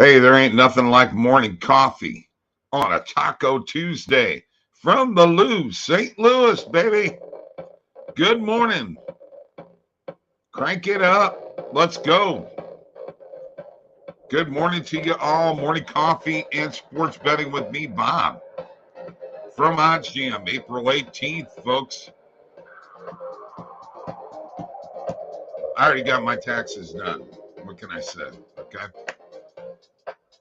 Hey, there ain't nothing like morning coffee on a Taco Tuesday from the Lou, St. Louis, baby. Good morning. Crank it up. Let's go. Good morning to you all. Morning coffee and sports betting with me, Bob, from OddsJam, April 18th, folks. I already got my taxes done. What can I say? Okay.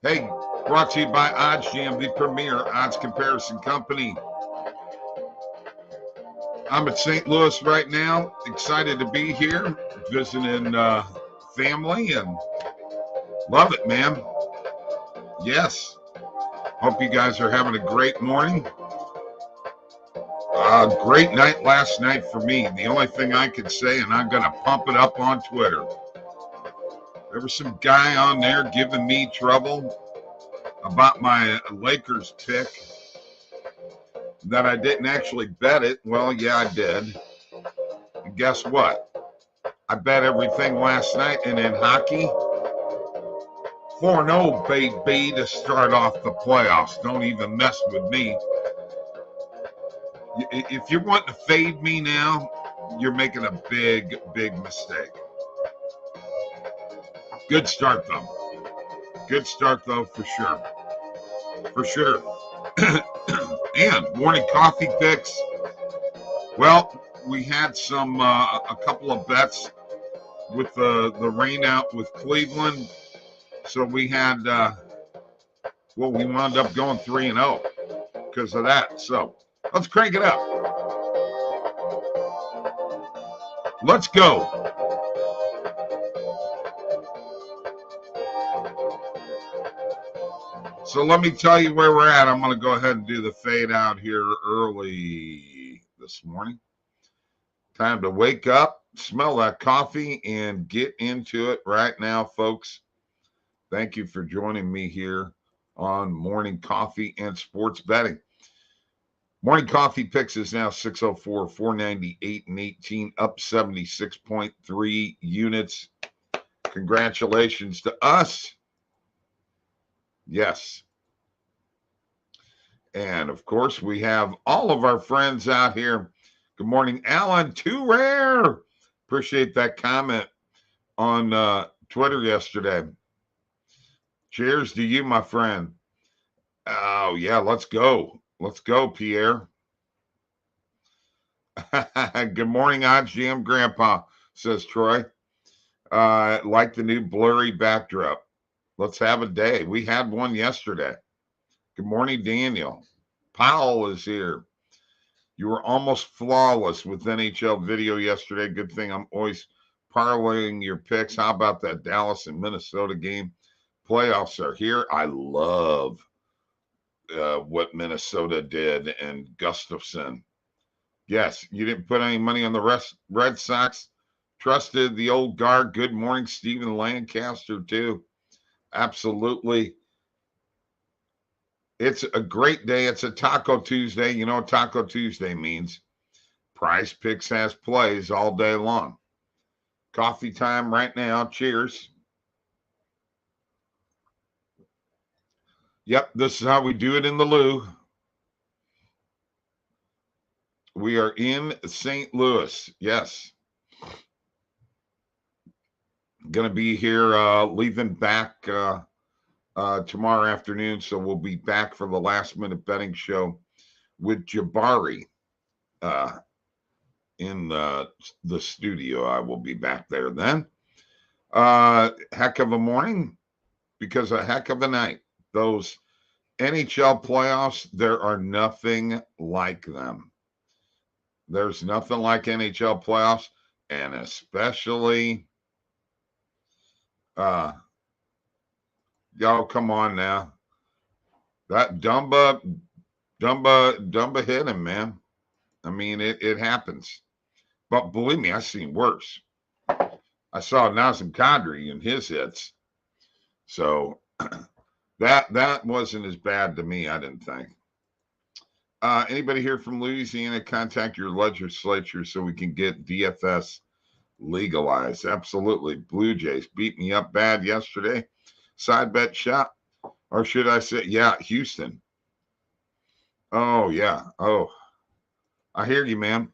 Hey, brought to you by OddsJam, the premier odds comparison company. I'm at St. Louis right now. Excited to be here, visiting family, and love it, man. Yes. Hope you guys are having a great morning. Great night last night for me. The only thing I could say, and I'm going to pump it up on Twitter. There was some guy on there giving me trouble about my Lakers pick, that I didn't actually bet it. Well, yeah, I did. And guess what? I bet everything last night, and in hockey, 4-0, baby, to start off the playoffs. Don't even mess with me. If you're wanting to fade me now, you're making a big, big mistake. Good start, though. Good start, though, for sure. For sure. And morning coffee picks. Well, we had some a couple of bets with the rain out with Cleveland. So we had, we wound up going 3-0 because of that. So let's crank it up. Let's go. So let me tell you where we're at. I'm going to go ahead and do the fade out here early this morning. Time to wake up, smell that coffee, and get into it right now, folks. Thank you for joining me here on Morning Coffee and Sports Betting. Morning Coffee picks is now 604, 498 and 18, up 76.3 units. Congratulations to us. Yes. And of course, we have all of our friends out here. Good morning, Alan. Too rare. Appreciate that comment on Twitter yesterday. Cheers to you, my friend. Oh, yeah, let's go. Let's go, Pierre. Good morning, OddsJam Grandpa, says Troy. Like the new blurry backdrop. Let's have a day. We had one yesterday. Good morning, Daniel. Powell is here. You were almost flawless with NHL video yesterday. Good thing I'm always parlaying your picks. How about that Dallas and Minnesota game? Playoffs are here. I love what Minnesota did and Gustafson. Yes, you didn't put any money on the Red Sox. Trusted the old guard. Good morning, Stephen Lancaster, too. Absolutely. It's a great day. It's a Taco Tuesday. You know what Taco Tuesday means. Prize Picks has plays all day long. Coffee time right now. Cheers. Yep, this is how we do it in the Lou. We are in St. Louis. Yes. Going to be here leaving back tomorrow afternoon. So we'll be back for the last minute betting show with Jabari in the studio. I will be back there then. Heck of a morning because a heck of a night. Those NHL playoffs, there are nothing like them. There's nothing like NHL playoffs, and especially, y'all come on now. That Dumba hit him, man. I mean, it happens. But believe me, I've seen worse. I saw Nazem Kadri in his hits. So that wasn't as bad to me, I didn't think. Anybody here from Louisiana, contact your legislature so we can get DFS legalized. Absolutely. Blue Jays beat me up bad yesterday. Side bet shop Or should I say, yeah, Houston. Oh, yeah. Oh, I hear you, man.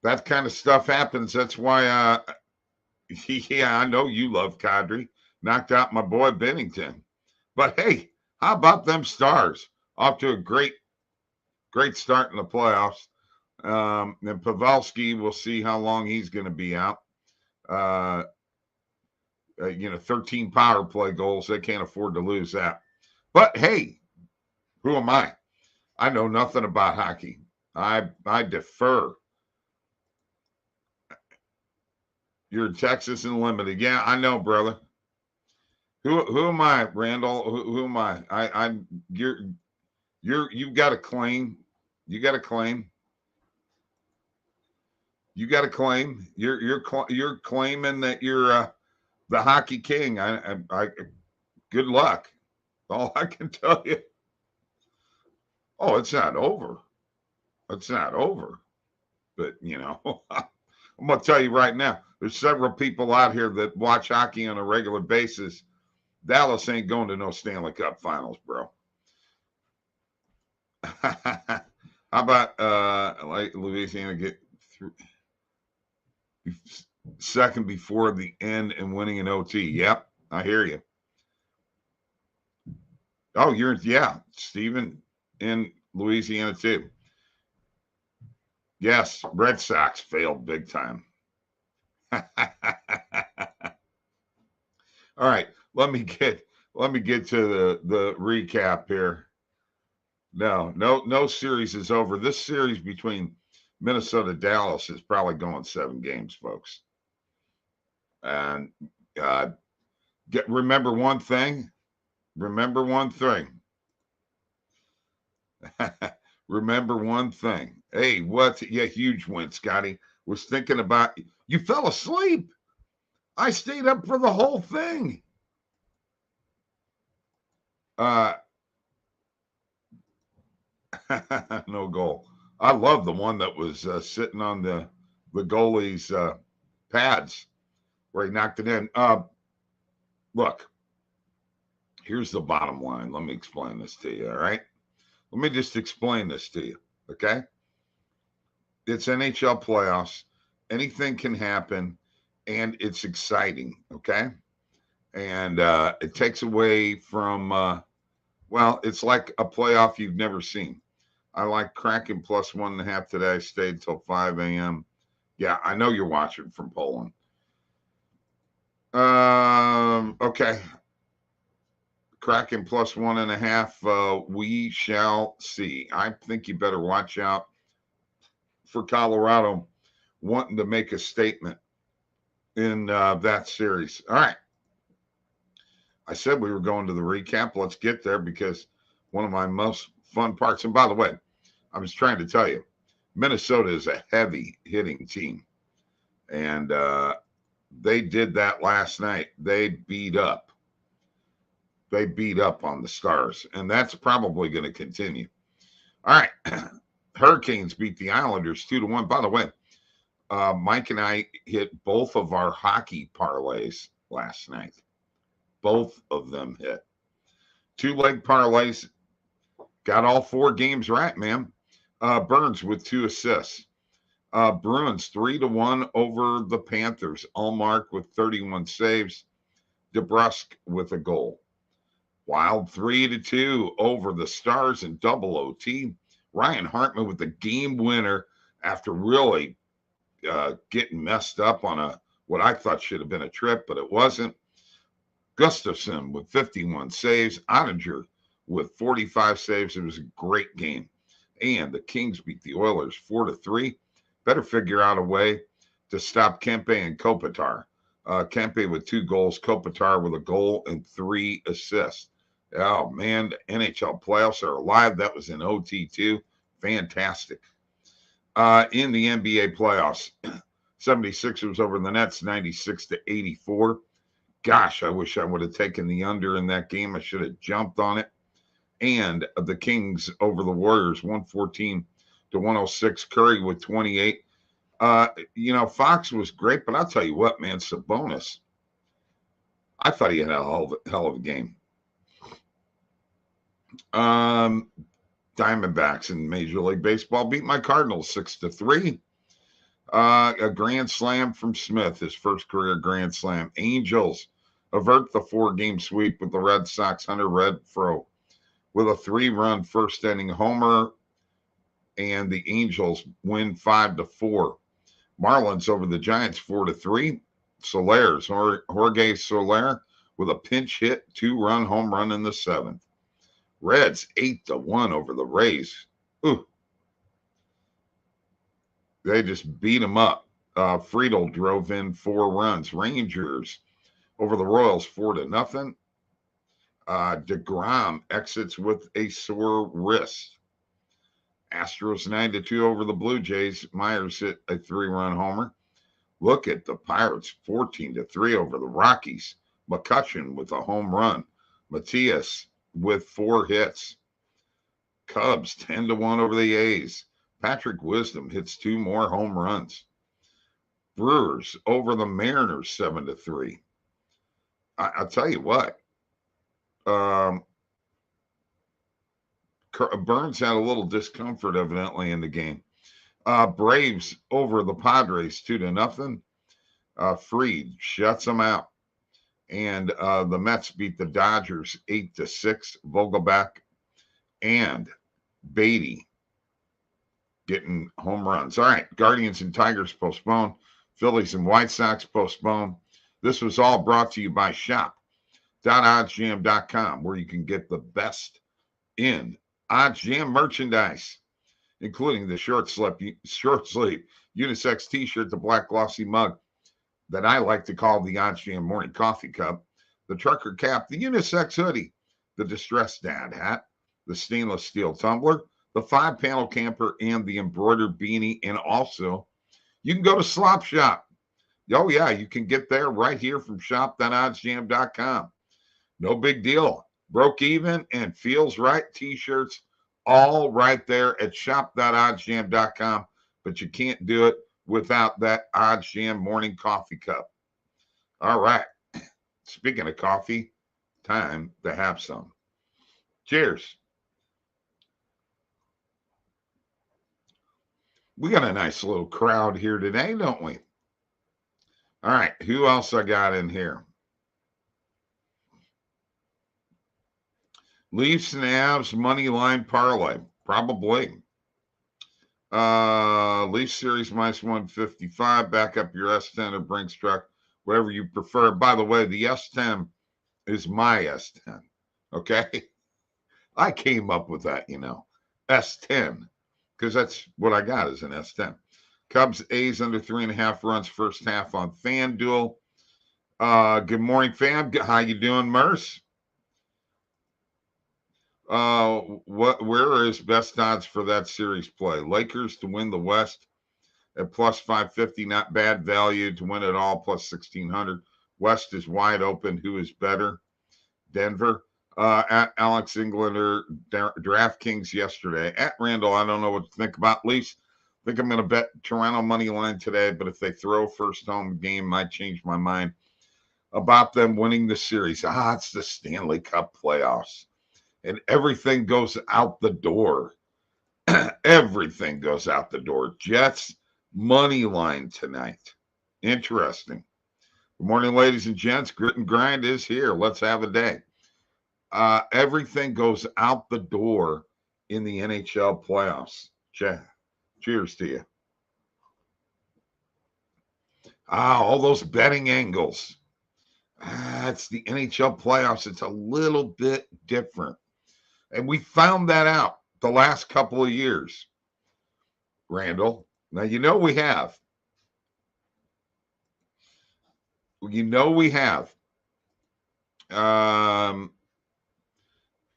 That kind of stuff happens. That's why, yeah, I know you love Kadri. Knocked out my boy Bennington. But hey, how about them Stars? Off to a great start in the playoffs. And Pavelski, we'll see how long he's going to be out. 13 power play goals. They can't afford to lose that. But hey, who am I? I know nothing about hockey. I defer. You're Texas and limited. Yeah, I know, brother. Who am I, Randall? Who am I? I'm you've got a claim. You got a claim. You got a claim. You're claiming that you're the hockey king. I good luck. All I can tell you. Oh, it's not over. It's not over. But I'm gonna tell you right now, there's several people out here that watch hockey on a regular basis. Dallas ain't going to no Stanley Cup Finals, bro. How about like Louisiana get through second before the end and winning an OT? Yep, I hear you. Oh, yeah, Stephen in Louisiana too. Yes, Red Sox failed big time. All right, let me get to the recap here. No series is over. This series between Minnesota Dallas is probably going 7 games, folks. And remember one thing. Remember one thing. Remember one thing. Hey, what? Yeah, huge win, Scotty. Was thinking about you fell asleep. I stayed up for the whole thing. No goal. I love the one that was sitting on the goalie's pads where he knocked it in. Look, here's the bottom line. Let me explain this to you. All right. Let me just explain this to you. Okay. It's NHL playoffs. Anything can happen, and it's exciting. Okay. And it takes away from, well, it's like a playoff you've never seen. I like Kraken plus 1.5 today. I stayed till 5 a.m. Yeah, I know you're watching from Poland. Okay. Kraken plus 1.5. We shall see. I think you better watch out for Colorado wanting to make a statement in that series. All right. I said we were going to the recap. Let's get there because one of my most fun parts, and by the way, I was trying to tell you, Minnesota is a heavy hitting team. And they did that last night. They beat up on the Stars, and that's probably going to continue. All right. Hurricanes beat the Islanders 2-1. By the way, Mike and I hit both of our hockey parlays last night. Both of them hit. 2-leg parlays. Got all 4 games right, man. Burns with 2 assists. Bruins 3-1 over the Panthers. Allmark with 31 saves. DeBrusk with a goal. Wild 3-2 over the Stars in double OT. Ryan Hartman with the game winner after really getting messed up on what I thought should have been a trip, but it wasn't. Gustafsson with 51 saves. Ottinger with 45 saves. It was a great game. And the Kings beat the Oilers 4-3. Better figure out a way to stop Kempe and Kopitar. Kempe with 2 goals, Kopitar with a goal and 3 assists. Oh, man, the NHL playoffs are alive. That was in OT2. Fantastic. In the NBA playoffs, 76ers over the Nets, 96-84. Gosh, I wish I would have taken the under in that game. I should have jumped on it. And the Kings over the Warriors, 114-106. Curry with 28. Fox was great, but I'll tell you what, man, Sabonis, I thought he had a hell of a game. Diamondbacks in Major League Baseball beat my Cardinals 6-3. A grand slam from Smith, his first career grand slam. Angels avert the 4-game sweep with the Red Sox. Hunter Renfroe with a 3-run first inning homer, and the Angels win 5-4. Marlins over the Giants 4-3. Jorge Soler with a pinch hit 2-run home run in the 7th. Reds 8-1 over the Rays. Ooh. They just beat them up. Friedel drove in 4 runs. Rangers over the Royals 4-0. DeGrom exits with a sore wrist. Astros 9-2 over the Blue Jays. Myers hit a 3-run homer. Look at the Pirates 14-3 over the Rockies. McCutchen with a home run. Matias with 4 hits. Cubs 10-1 over the A's. Patrick Wisdom hits 2 more home runs. Brewers over the Mariners 7-3. I'll tell you what. Burns had a little discomfort evidently in the game. Braves over the Padres 2-0. Fried shuts them out. And the Mets beat the Dodgers 8-6. Vogelbach and Beatty getting home runs. All right, Guardians and Tigers postponed. Phillies and White Sox postponed. This was all brought to you by shop.oddsjam.com, where you can get the best in Odds Jam merchandise, including the short sleeve unisex t-shirt, the black glossy mug that I like to call the Odds Jam morning coffee cup, the trucker cap, the unisex hoodie, the distressed dad hat, the stainless steel tumbler, the 5-panel camper, and the embroidered beanie. And also, you can go to Slop Shop. Oh, yeah, you can get there right here from shop.oddsjam.com. No big deal. Broke even and feels right t-shirts, all right there at shop.oddsjam.com. But you can't do it without that Odds Jam morning coffee cup. All right. Speaking of coffee, time to have some. Cheers. We got a nice little crowd here today, don't we? All right. Who else I got in here? Leafs and Avs money line parlay. Probably. Leafs series minus 155. Back up your S10 or Brinks truck, whatever you prefer. By the way, the S10 is my S10. Okay. I came up with that, S10, because that's what I got is an S10. Cubs A's under 3.5 runs first half on FanDuel. Good morning, fam. How you doing, Merce? Where is best odds for that series play? Lakers to win the West at plus 550, not bad value. To win it all, plus 1,600. West is wide open. Who is better? Denver. At Alex Englander, DraftKings yesterday. At Randall, I don't know what to think about. Leafs, I think I'm going to bet Toronto money line today, but if they throw first home game, might change my mind about them winning the series. It's the Stanley Cup playoffs, and everything goes out the door. Everything goes out the door. Jets money line tonight. Interesting. Good morning, ladies and gents. Grit and Grind is here. Let's have a day. Everything goes out the door in the NHL playoffs. Cheers to you. All those betting angles. It's the NHL playoffs. It's a little bit different. And we found that out the last couple of years, Randall. Now, we have.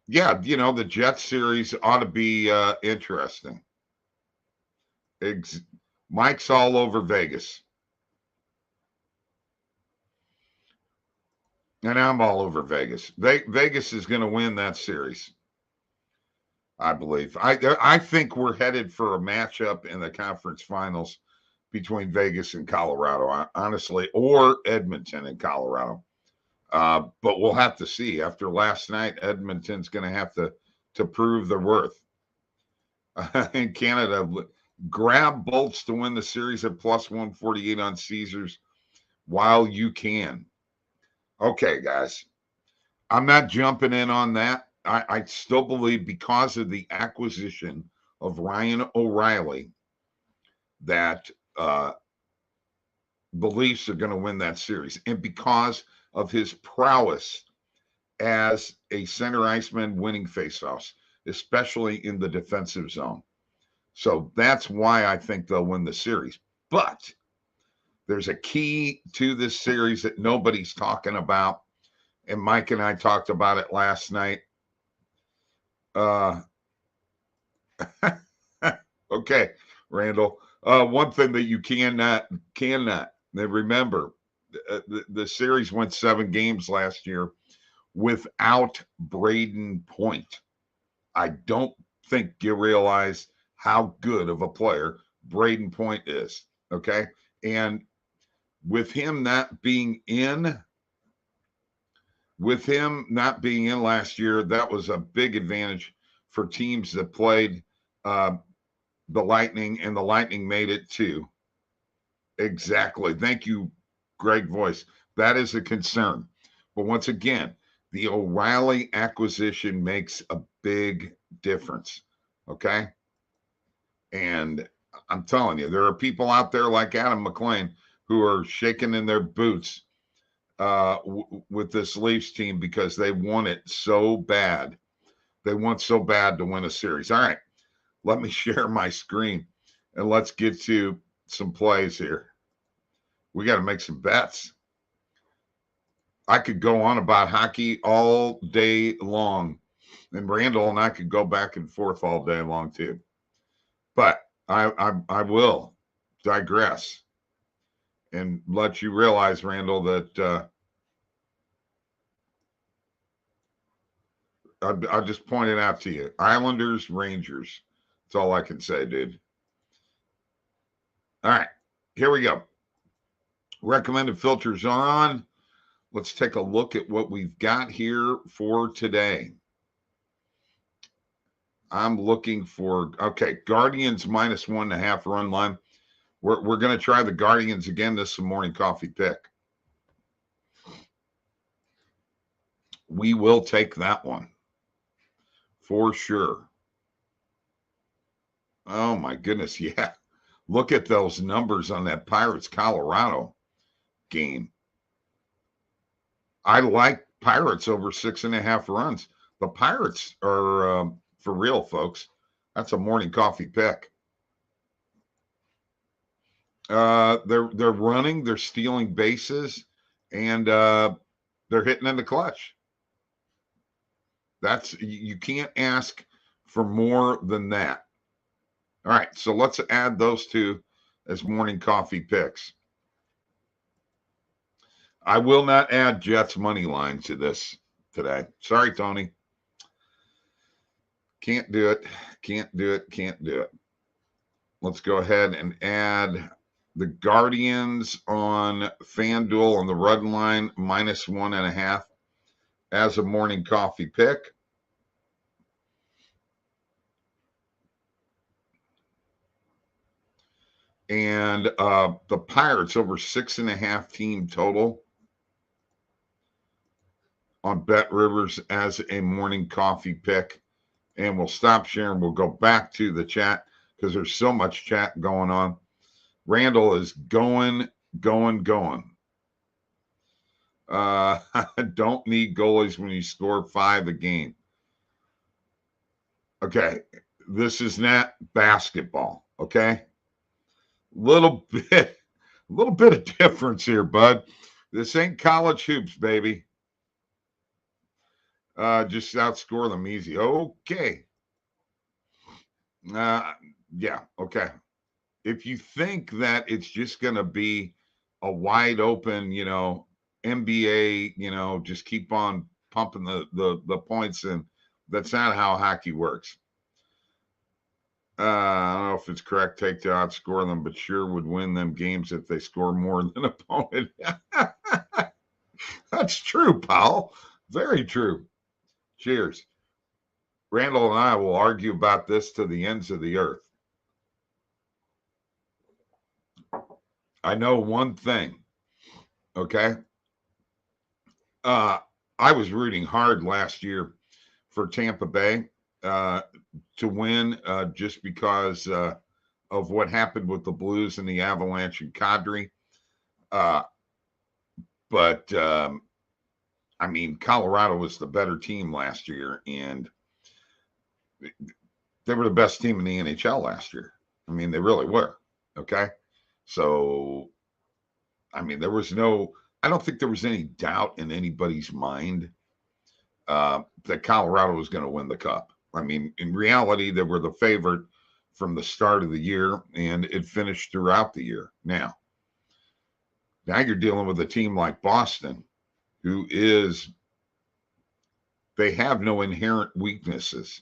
The Jets series ought to be interesting. Mike's all over Vegas. And I'm all over Vegas. Vegas is going to win that series, I believe. I think we're headed for a matchup in the conference finals between Vegas and Colorado, honestly, or Edmonton and Colorado. But we'll have to see. After last night, Edmonton's going to have to to prove their worth. In Canada, grab Bolts to win the series at plus 148 on Caesars while you can. Okay, guys. I'm not jumping in on that. I still believe because of the acquisition of Ryan O'Reilly that Leafs are going to win that series. And because of his prowess as a center iceman winning faceoffs, especially in the defensive zone. So that's why I think they'll win the series. But there's a key to this series that nobody's talking about. And Mike and I talked about it last night. Okay, Randall. One thing that you cannot remember, the series went 7 games last year without Braden Point. I don't think you realize how good of a player Braden Point is. Okay, and with him not being in last year, that was a big advantage for teams that played the Lightning, and the Lightning made it too. Exactly. Thank you, Greg Voice. That is a concern. But once again, the O'Reilly acquisition makes a big difference. Okay. And I'm telling you, there are people out there like Adam McLean who are shaking in their boots with this Leafs team because they want it so bad. They want so bad to win a series. All right. Let me share my screen and let's get to some plays here. We got to make some bets. I could go on about hockey all day long, and Randall and I could go back and forth all day long too. But I will digress and let you realize, Randall, that I'll just point it out to you. Islanders, Rangers. That's all I can say, dude. All right, here we go. Recommended filters are on. Let's take a look at what we've got here for today. I'm looking for, okay, Guardians minus 1.5 run line. We're going to try the Guardians again this morning coffee pick. We will take that one for sure. Oh my goodness, yeah. Look at those numbers on that Pirates Colorado game. I like Pirates over 6.5 runs. The Pirates are for real, folks. That's a morning coffee pick. They're running, they're stealing bases, and they're hitting in the clutch. You can't ask for more than that. All right, so let's add those two as morning coffee picks. I will not add Jets money line to this today. Sorry, Tony. Can't do it. Can't do it. Can't do it. Let's go ahead and add the Guardians on FanDuel on the run line minus 1.5 as a morning coffee pick. And the Pirates over 6.5 team total on Bet Rivers as a morning coffee pick. And we'll stop sharing. We'll go back to the chat because there's so much chat going on. Randall is going. Don't need goalies when you score 5 a game. Okay. This is not basketball. Okay. Little bit of difference here, bud. This ain't college hoops, baby. Just outscore them easy. Okay. Yeah. Okay. If you think that it's just going to be a wide open, NBA, just keep on pumping the points in, that's not how hockey works. I don't know if it's correct take to outscore them, but sure would win them games if they score more than opponent. That's true, Paul. Very true. Cheers. Randall and I will argue about this to the ends of the earth. I know one thing, okay? I was rooting hard last year for Tampa Bay to win just because of what happened with the Blues and the Avalanche and Kadri. But I mean, Colorado was the better team last year, and they were the best team in the NHL last year. I mean, they really were. Okay. So, I mean, I don't think there was any doubt in anybody's mind that Colorado was going to win the cup. I mean, in reality, they were the favorite from the start of the year, and it finished throughout the year. Now you're dealing with a team like Boston, they have no inherent weaknesses.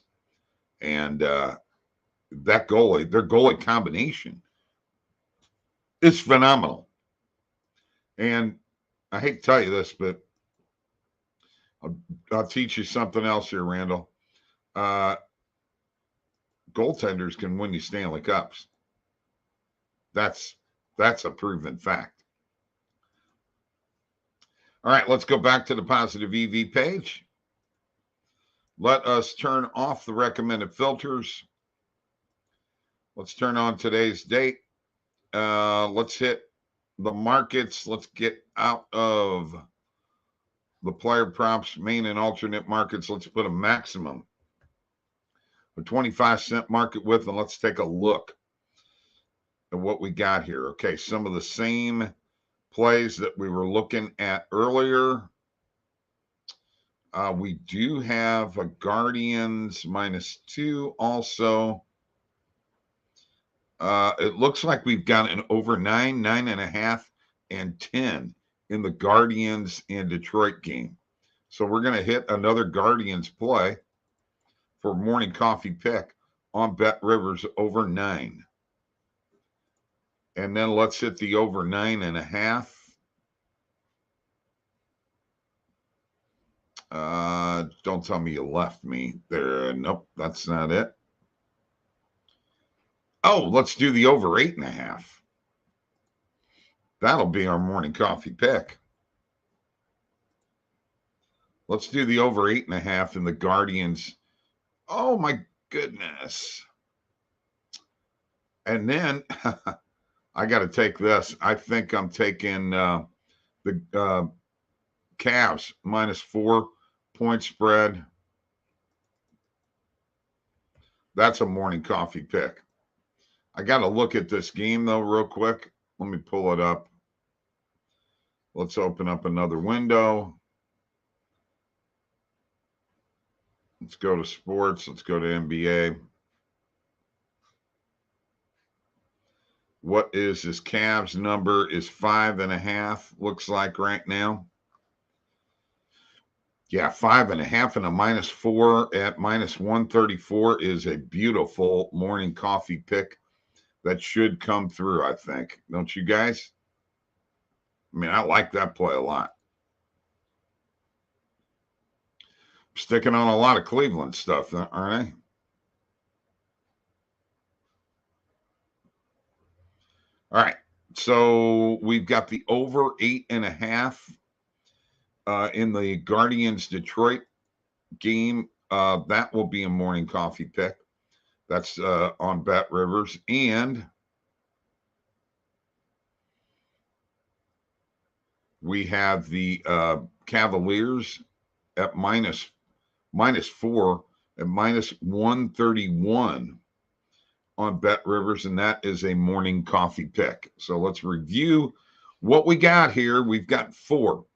And their goalie combination is phenomenal. And I hate to tell you this, but I'll teach you something else here, Randall. Goaltenders can win you Stanley Cups. That's a proven fact. All right, let's go back to the Positive EV page. Let us turn off the recommended filters. Let's turn on today's date. Let's hit the markets. Let's get out of the player props, main and alternate markets. Let's put a maximum, a 25-cent market width, and let's take a look at what we got here. Okay, some of the same plays that we were looking at earlier. We do have a Guardians -2 also. It looks like we've got an over 9, 9.5, and 10 in the Guardians and Detroit game. So we're going to hit another Guardians play for morning coffee pick on Bet Rivers over 9. And then let's hit the over 9.5. Don't tell me you left me there. Nope, that's not it. Oh, let's do the over 8.5. That'll be our morning coffee pick. Let's do the over 8.5 in the Guardians. Oh my goodness. And then I got to take this. I think I'm taking the Cavs -4 point spread. That's a morning coffee pick. I got to look at this game though real quick. Let me pull it up. Let's open up another window. Let's go to sports. Let's go to NBA. What is this Cavs number? Is 5.5, looks like right now. Yeah, 5.5 and a -4 at -134 is a beautiful morning coffee pick that should come through, I think. Don't you guys? I mean, I like that play a lot. Sticking on a lot of Cleveland stuff, aren't I? All right. So we've got the over 8.5 in the Guardians Detroit game. That will be a morning coffee pick. That's on Bet Rivers. And we have the Cavaliers at -4 at -131 on Bet Rivers, and that is a morning coffee pick. So let's review what we got here. We've got 4.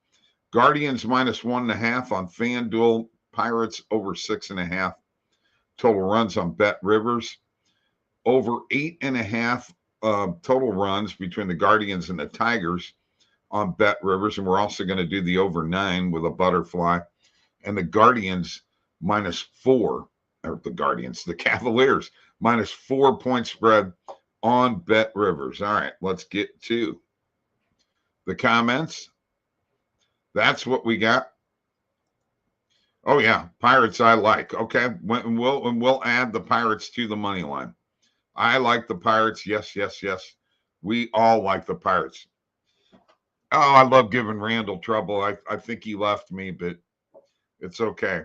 Guardians -1.5 on FanDuel. Pirates over 6.5 total runs on Bet Rivers. Over 8.5 total runs between the Guardians and the Tigers on Bet Rivers. And we're also going to do the over 9 with a butterfly. And the Guardians -4, or the Cavaliers -4 point spread on Bet Rivers. All right, let's get to the comments. That's what we got. Oh yeah, Pirates I like. Okay, we'll add the Pirates to the money line. I like the Pirates. Yes, yes, yes. We all like the Pirates. Oh, I love giving Randall trouble. I think he left me, but it's okay.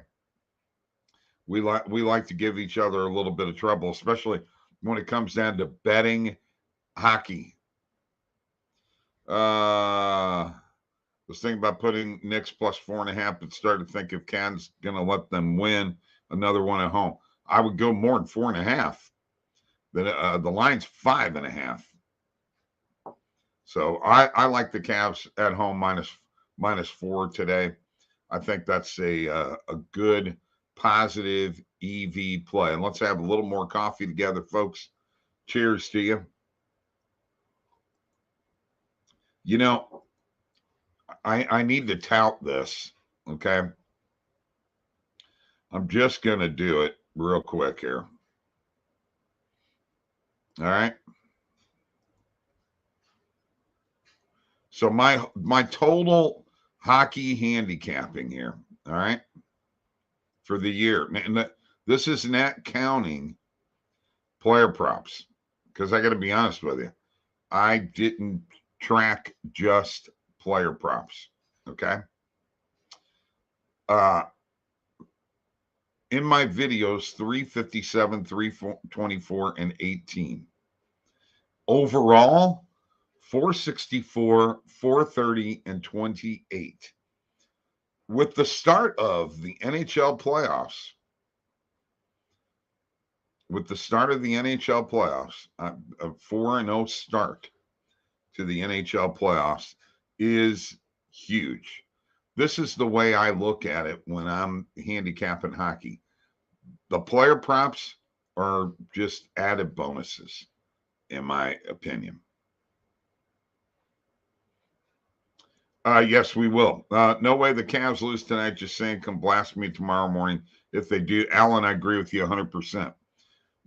We like to give each other a little bit of trouble, especially when it comes down to betting hockey. Was thinking about putting Knicks plus 4.5, but started to think if Can's going to let them win another one at home, I would go more than 4.5. The line's 5.5. So I like the Cavs at home minus 4 today. I think that's a good positive EV play. And let's have a little more coffee together, folks. Cheers to you. You know, I need to tout this, okay? I'm just going to do it real quick here. All right. So my total hockey handicapping here, all right, for the year. And this is not counting player props, because I got to be honest with you, I didn't track just player props. Okay. In my videos, 357, 324, and 18. Overall, 464, 430, and 28. With the start of the NHL playoffs, a 4-0 start to the NHL playoffs is huge. This is the way I look at it when I'm handicapping hockey. The player props are just added bonuses, in my opinion. Yes, we will. No way the Cavs lose tonight. Just saying, come blast me tomorrow morning if they do. Alan, I agree with you 100%.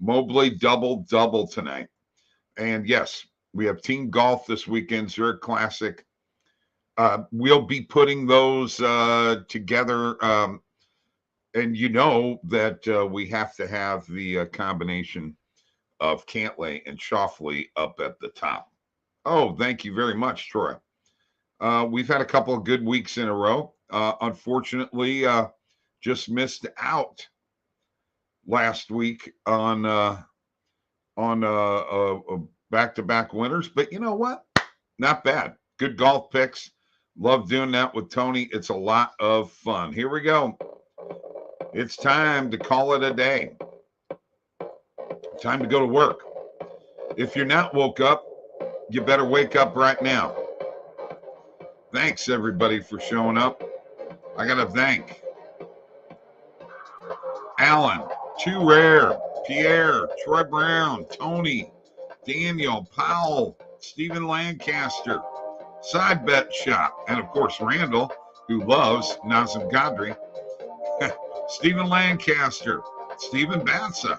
Mobley double tonight. And yes, we have team golf this weekend, Zurich Classic. We'll be putting those together. And you know that we have to have the combination of Cantlay and Schauffele up at the top. Oh, thank you very much, Troy. We've had a couple of good weeks in a row. Unfortunately, just missed out last week on back-to-back winners. But you know what? Not bad. Good golf picks. Love doing that with Tony. It's a lot of fun. Here we go. It's time to call it a day. Time to go to work. If you're not woke up, you better wake up right now. Thanks, everybody, for showing up. I got to thank Alan, Too Rare, Pierre, Troy Brown, Tony, Daniel, Powell, Stephen Lancaster, Side Bet Shop, and, of course, Randall, who loves Nazem Kadri, Stephen Lancaster, Stephen Batsa,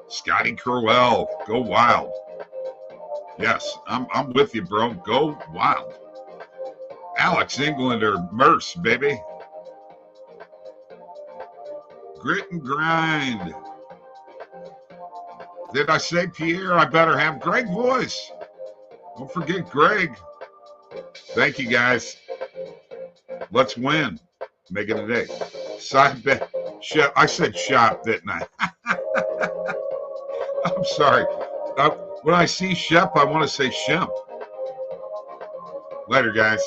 Scotty Crowell, go wild. Yes, I'm with you, bro. Go wild. Alex Englander, Merce, baby. Grit and grind. Did I say Pierre? I better have Greg voice. Don't forget Greg. Thank you, guys. Let's win. Make it a day. Side bet. Shep. I said shop, didn't I? I'm sorry. When I see Shep, I want to say Shemp. Later, guys.